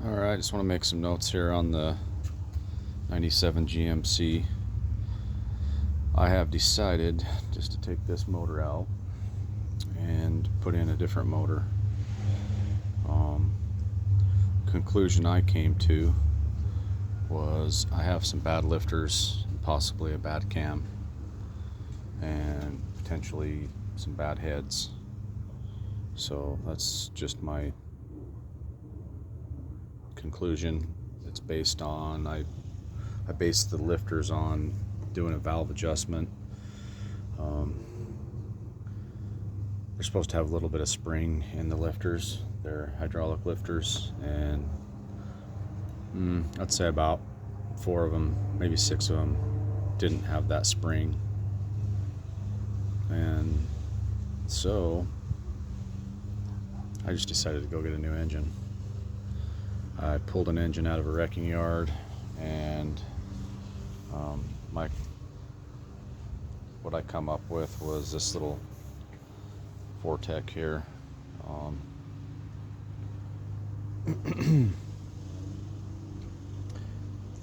Alright, I just want to make some notes here on the 97 GMC. I have decided just to take this motor out and put in a different motor. Conclusion I came to was I have some bad lifters, possibly a bad cam, and potentially some bad heads. So that's just my conclusion. It's based on I based the lifters on doing a valve adjustment. They're supposed to have a little bit of spring in the lifters. They're hydraulic lifters, and I'd say about 4 of them, maybe 6 of them, didn't have that spring. And so I just decided to go get a new engine. I pulled an engine out of a wrecking yard, and what I come up with was this little vortec here.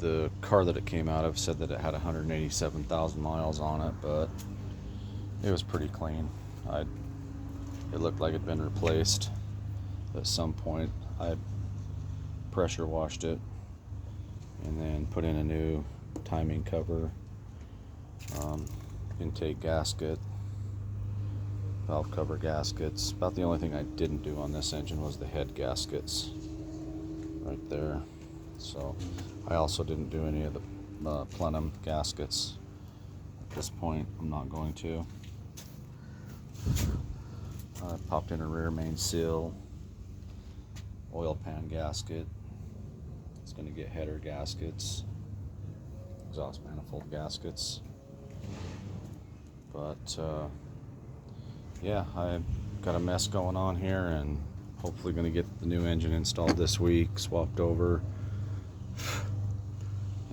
The car that it came out of said that it had 187,000 miles on it, but it was pretty clean. It looked like it had been replaced at some point. I pressure washed it and then put in a new timing cover, intake gasket, valve cover gaskets. About the only thing I didn't do on this engine was the head gaskets right there. So I also didn't do any of the plenum gaskets. At this point, I'm not going to. I popped in a rear main seal, oil pan gasket. It's going to get header gaskets, exhaust manifold gaskets. But yeah, I got a mess going on here, and hopefully going to get the new engine installed this week, swapped over,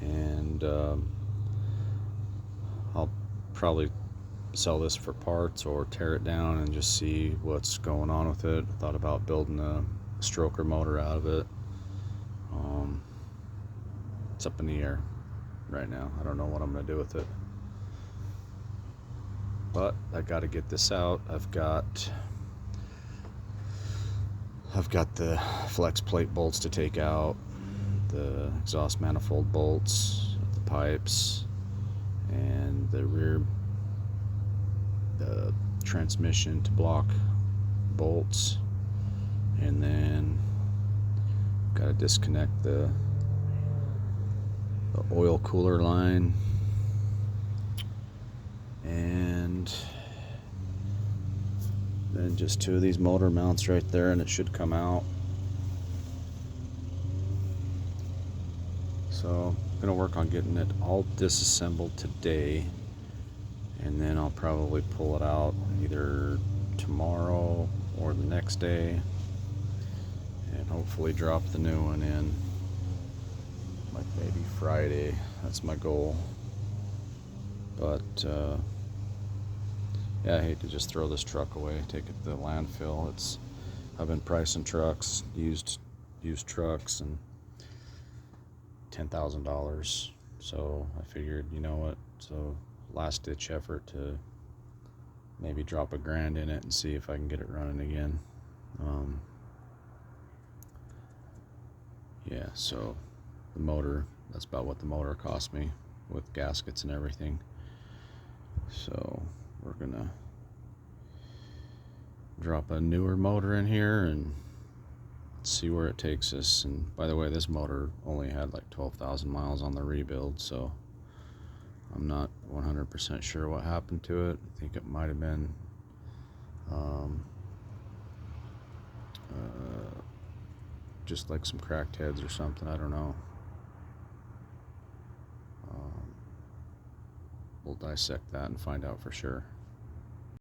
and I'll probably sell this for parts or tear it down and just see what's going on with it. I thought about building a stroker motor out of it. It's up in the air right now. I don't know what I'm going to do with it, but I got to get this out. I've got the flex plate bolts to take out, the exhaust manifold bolts, the pipes, and the rear transmission to block bolts, and then got to disconnect the oil cooler line, and then just 2 of these motor mounts right there, and it should come out. So I'm gonna work on getting it all disassembled today, and then I'll probably pull it out either tomorrow or the next day, and hopefully drop the new one in like maybe Friday. That's my goal. But yeah, I hate to just throw this truck away, take it to the landfill. I've been pricing trucks, used trucks, and $10,000. So I figured, you know what, so last ditch effort to maybe drop $1,000 in it and see if I can get it running again. Yeah, so the motor, that's about what the motor cost me with gaskets and everything. So we're gonna drop a newer motor in here and see where it takes us. And by the way, this motor only had like 12,000 miles on the rebuild, so I'm not 100% sure what happened to it. I think it might have been just like some cracked heads or something. I don't know. We'll dissect that and find out for sure.